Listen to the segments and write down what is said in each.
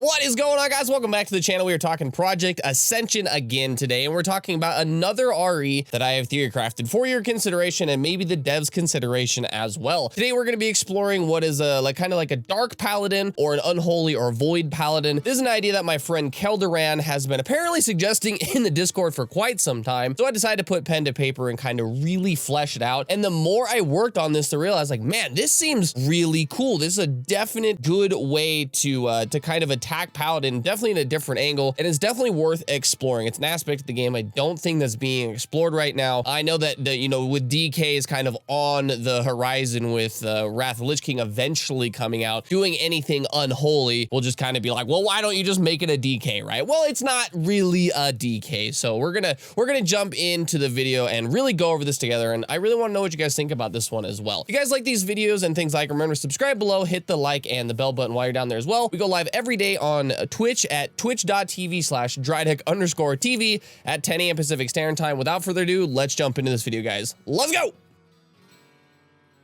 What is going on, guys? Welcome back to the channel. We are talking Project Ascension again today, and we're talking about another RE that I have theory crafted for your consideration and maybe the devs' consideration as well. Today, we're going to be exploring what is a kind of like a dark paladin or an unholy or void paladin. This is an idea that my friend Kelderan has been apparently suggesting in the Discord for quite some time. So I decided to put pen to paper and kind of really flesh it out. And the more I worked on this, to realize like, man, this seems really cool. This is a definite good way to kind of attack Paladin, definitely in a different angle, and it's definitely worth exploring. It's an aspect of the game I don't think that's being explored right now. I know that with DK is kind of on the horizon with Wrath of the Lich King eventually coming out. Doing anything unholy will just kind of be like, well, why don't you just make it a DK, right? Well, it's not really a DK, so we're gonna jump into the video and really go over this together. And I really want to know what you guys think about this one as well. If you guys like these videos and things like, remember to subscribe below, hit the like and the bell button while you're down there as well. We go live every day on Twitch at twitch.tv/Drydek_TV at 10 a.m. Pacific Standard Time. Without further ado, let's jump into this video, guys. Let's go!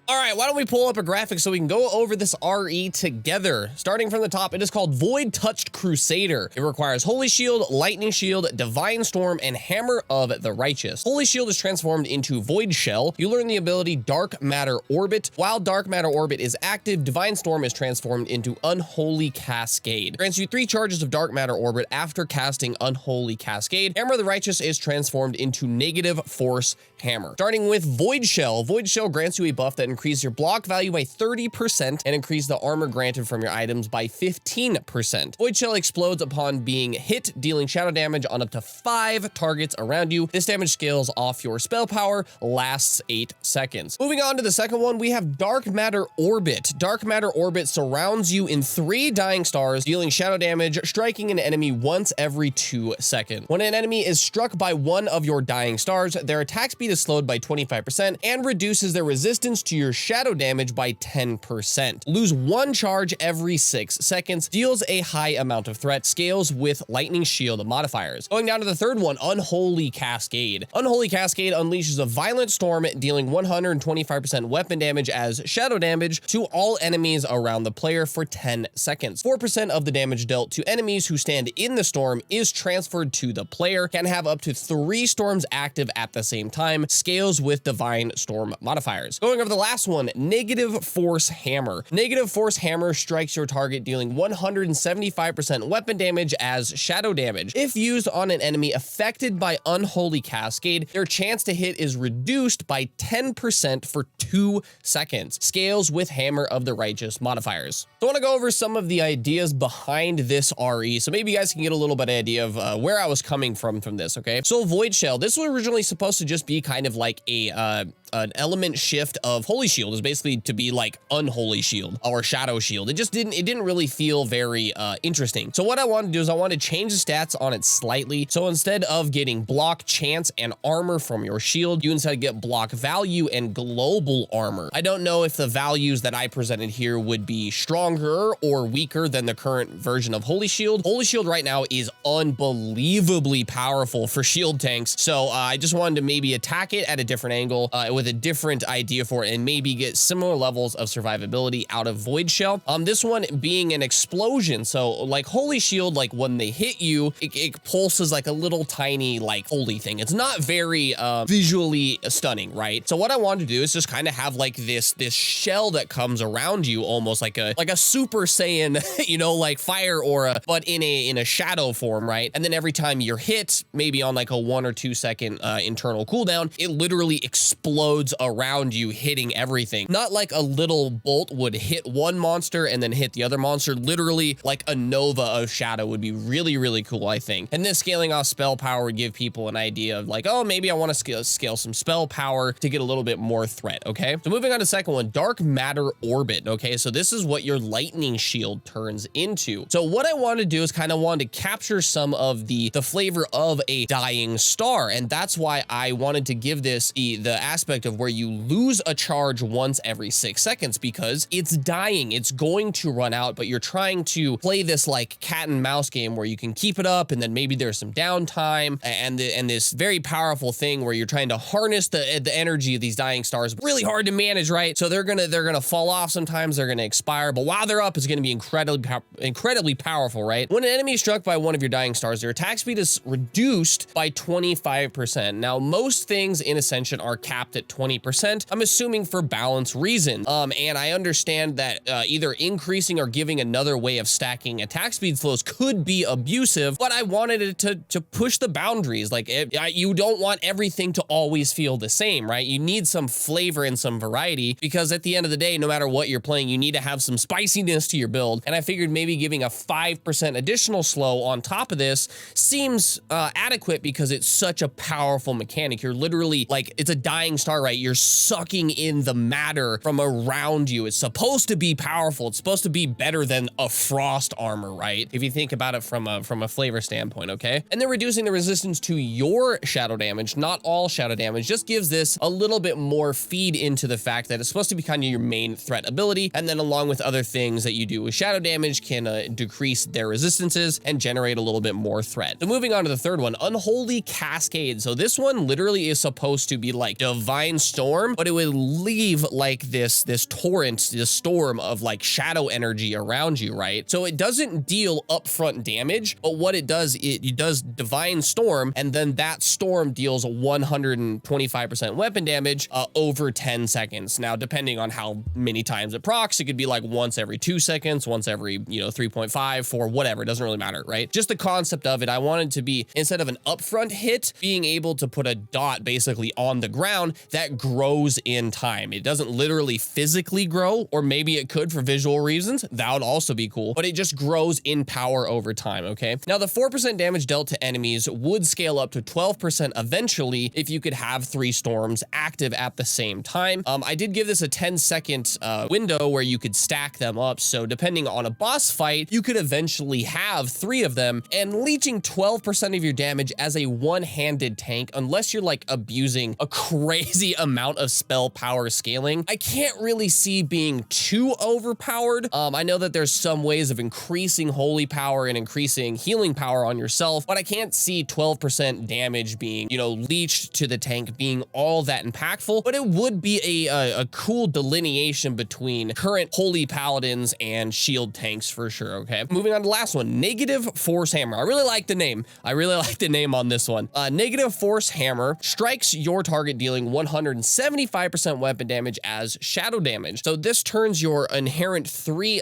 All right, why don't we pull up a graphic so we can go over this RE together. Starting from the top, it is called Void-Touched Crusader. It requires Holy Shield, Lightning Shield, Divine Storm, and Hammer of the Righteous. Holy Shield is transformed into Void Shell. You learn the ability Dark Matter Orbit. While Dark Matter Orbit is active, Divine Storm is transformed into Unholy Cascade. Grants you 3 charges of Dark Matter Orbit after casting Unholy Cascade. Hammer of the Righteous is transformed into Negative Force Hammer. Starting with Void Shell. Void Shell grants you a buff that increase your block value by 30% and increase the armor granted from your items by 15%. Void Shell explodes upon being hit, dealing shadow damage on up to 5 targets around you. This damage scales off your spell power, lasts 8 seconds. Moving on to the second one, we have Dark Matter Orbit. Dark Matter Orbit surrounds you in 3 dying stars, dealing shadow damage, striking an enemy once every 2 seconds. When an enemy is struck by one of your dying stars, their attack speed is slowed by 25% and reduces their resistance to your shadow damage by 10%. Lose 1 charge every 6 seconds, deals a high amount of threat, scales with lightning shield modifiers. Going down to the third one, Unholy Cascade. Unholy Cascade unleashes a violent storm, dealing 125% weapon damage as shadow damage to all enemies around the player for 10 seconds. 4% of the damage dealt to enemies who stand in the storm is transferred to the player, can have up to 3 storms active at the same time, scales with divine storm modifiers. Going over the last one, Negative Force Hammer. Negative Force Hammer strikes your target, dealing 175% weapon damage as shadow damage. If used on an enemy affected by Unholy Cascade, their chance to hit is reduced by 10% for 2 seconds. Scales with Hammer of the Righteous modifiers. So I want to go over some of the ideas behind this RE, so maybe you guys can get a little bit of idea of where I was coming from this, okay? So Void Shell, this was originally supposed to just be kind of like an element shift of Holy Shield, is basically to be like Unholy Shield or Shadow Shield. It didn't really feel very interesting. So what I wanted to do is I wanted to change the stats on it slightly. So instead of getting block, chance, and armor from your shield, you instead get block value and global armor. I don't know if the values that I presented here would be stronger or weaker than the current version of Holy Shield. Holy Shield right now is unbelievably powerful for shield tanks. So I just wanted to maybe attack it at a different angle with a different idea for it and maybe get similar levels of survivability out of Void Shell. This one being an explosion. So like Holy Shield, like when they hit you, it pulses like a little tiny like holy thing. It's not very visually stunning, right? So what I wanted to do is just kind of have like this shell that comes around you, almost like a Super Saiyan, like fire aura, but in a shadow form, right? And then every time you're hit, maybe on like a 1 or 2 second internal cooldown, it literally explodes around you, hitting everything. Not like a little bolt would hit one monster and then hit the other monster. Literally like a nova of shadow would be really, really cool, I think. And this scaling off spell power would give people an idea of like, oh, maybe I want to scale some spell power to get a little bit more threat, okay? So moving on to the second one, Dark Matter Orbit, okay? So this is what your lightning shield turns into. So what I want to do is kind of want to capture some of the flavor of a dying star, and that's why I wanted to give this the aspect aspect of where you lose a charge once every 6 seconds because it's dying. It's going to run out, but you're trying to play this like cat and mouse game where you can keep it up and then maybe there's some downtime and this very powerful thing where you're trying to harness the energy of these dying stars. Really hard to manage, right? So they're gonna fall off sometimes, they're gonna expire, but while they're up, it's gonna be incredibly powerful, right? When an enemy is struck by one of your dying stars, their attack speed is reduced by 25%. Now, most things in Ascension are capped at 20%. I'm assuming for balance reasons. And I understand that either increasing or giving another way of stacking attack speed slows could be abusive, but I wanted it to push the boundaries. Like, you don't want everything to always feel the same, right? You need some flavor and some variety because at the end of the day, no matter what you're playing, you need to have some spiciness to your build. And I figured maybe giving a 5% additional slow on top of this seems adequate because it's such a powerful mechanic. You're literally like, it's a dying star, right? You're sucking in the matter from around you. It's supposed to be powerful. It's supposed to be better than a frost armor, right? If you think about it from a flavor standpoint, okay? And then reducing the resistance to your shadow damage, not all shadow damage, just gives this a little bit more feed into the fact that it's supposed to be kind of your main threat ability. And then along with other things that you do with shadow damage can decrease their resistances and generate a little bit more threat. So moving on to the third one, Unholy Cascade. So this one literally is supposed to be like Divine Storm, but it would leave like this torrent, this storm of like shadow energy around you, right? So it doesn't deal upfront damage, but what it does, it does Divine Storm, and then that storm deals 125% weapon damage over 10 seconds. Now, depending on how many times it procs, it could be like once every 2 seconds, once every, 3.5, 4, whatever. It doesn't really matter, right? Just the concept of it, I wanted to be, instead of an upfront hit, being able to put a dot basically on the ground that grows in time. It doesn't literally physically grow, or maybe it could for visual reasons. That would also be cool, but it just grows in power over time, okay? Now, the 4% damage dealt to enemies would scale up to 12% eventually if you could have 3 storms active at the same time. I did give this a 10-second window where you could stack them up, so depending on a boss fight, you could eventually have 3 of them, and leeching 12% of your damage as a one-handed tank, unless you're like abusing a crazy amount of spell power scaling, I can't really see being too overpowered. I know that there's some ways of increasing holy power and increasing healing power on yourself, but I can't see 12% damage being, leeched to the tank being all that impactful, but it would be a cool delineation between current holy paladins and shield tanks for sure, okay? Moving on to the last one, Negative Force Hammer. I really like the name. I really like the name on this one. Negative Force Hammer strikes your target, dealing 175% weapon damage as shadow damage. So this turns your inherent 3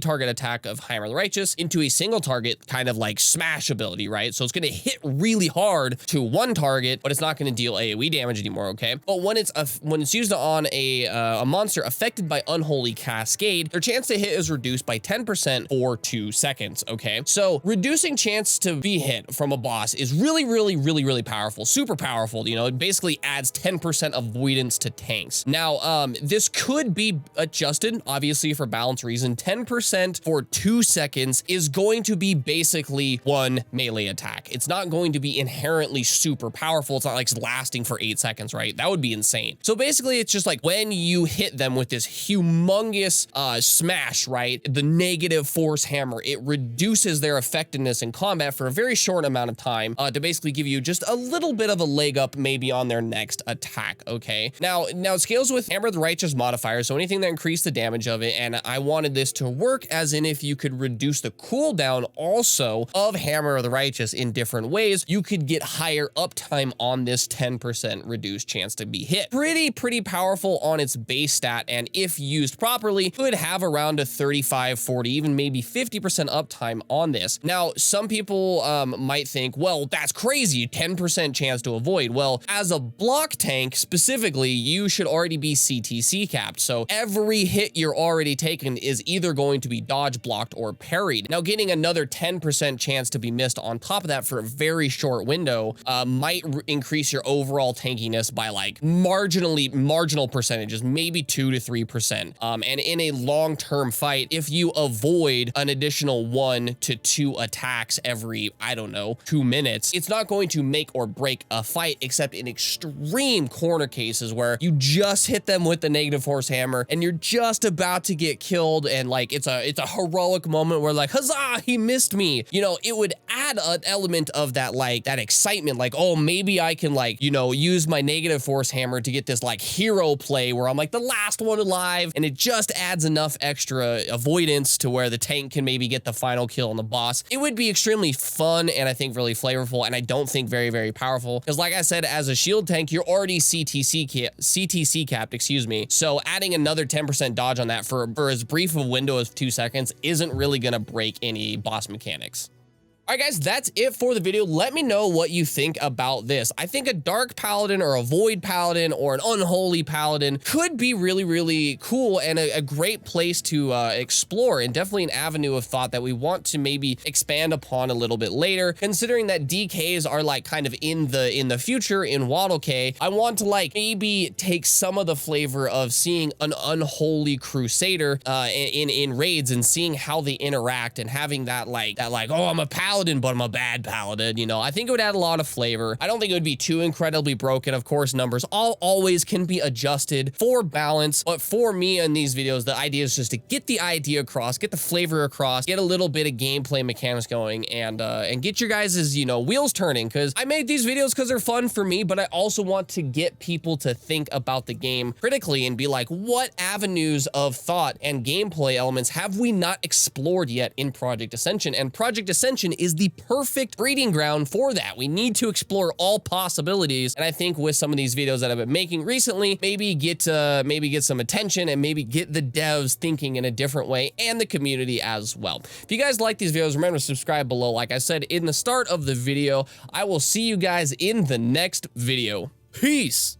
target attack of Hammer the Righteous into a single target kind of like smash ability, right? So it's going to hit really hard to one target, but it's not going to deal AoE damage anymore, okay? But when it's used on a monster affected by Unholy Cascade, their chance to hit is reduced by 10% for 2 seconds, okay? So reducing chance to be hit from a boss is really powerful, super powerful. It basically adds 10% avoidance to tanks. Now, this could be adjusted, obviously, for balance reason. 10% for 2 seconds is going to be basically 1 melee attack. It's not going to be inherently super powerful. It's not like it's lasting for 8 seconds, right? That would be insane. So basically, it's just like when you hit them with this humongous smash, right? The Negative Force Hammer, it reduces their effectiveness in combat for a very short amount of time to basically give you just a little bit of a leg up maybe on their next attack, okay? Now it scales with Hammer the Righteous modifier, so anything that increased the damage of it, and I wanted this to work as in if you could reduce the cooldown also of Hammer the Righteous in different ways, you could get higher uptime on this 10% reduced chance to be hit. Pretty powerful on its base stat, and if used properly, could have around a 35, 40, even maybe 50% uptime on this. Now, some people might think, well, that's crazy, 10% chance to avoid. Well, as a block tank specifically, you should already be CTC capped, so every hit you're already taken is either going to be dodge blocked or parried. Now, getting another 10% chance to be missed on top of that for a very short window might increase your overall tankiness by like marginal percentages, maybe 2 to 3%. And in a long-term fight, if you avoid an additional 1 to 2 attacks every, I don't know, 2 minutes, it's not going to make or break a fight, except in extreme some corner cases where you just hit them with the negative force hammer and you're just about to get killed, and like it's a heroic moment where like, huzzah, he missed me. You know, it would add an element of that, like that excitement, like, oh, maybe I can, like, you know, use my negative force hammer to get this like hero play where I'm like the last one alive, and it just adds enough extra avoidance to where the tank can maybe get the final kill on the boss. It would be extremely fun and I think really flavorful, and I don't think very, very powerful, because like I said, as a shield tank, you're already CTC capped, excuse me. So adding another 10% dodge on that for as brief a window as 2 seconds isn't really gonna break any boss mechanics. All right, guys, that's it for the video. Let me know what you think about this. I think a Dark Paladin or a Void Paladin or an Unholy Paladin could be really, really cool and a great place to explore, and definitely an avenue of thought that we want to maybe expand upon a little bit later. Considering that DKs are like kind of in the future in WoW, I want to like maybe take some of the flavor of seeing an Unholy Crusader in raids and seeing how they interact, and having that like, oh, I'm a paladin, but I'm a bad paladin, you know. I think it would add a lot of flavor. I don't think it would be too incredibly broken. Of course, numbers always can be adjusted for balance, but for me in these videos, the idea is just to get the idea across, get the flavor across, get a little bit of gameplay mechanics going, and get your guys', you know, wheels turning, because I made these videos because they're fun for me, but I also want to get people to think about the game critically and be like, what avenues of thought and gameplay elements have we not explored yet in Project Ascension? And Project Ascension is the perfect breeding ground for that. We need to explore all possibilities, and I think with some of these videos that I've been making recently, maybe get some attention and maybe get the devs thinking in a different way, and the community as well. If you guys like these videos, remember to subscribe below. Like I said in the start of the video, I will see you guys in the next video. Peace.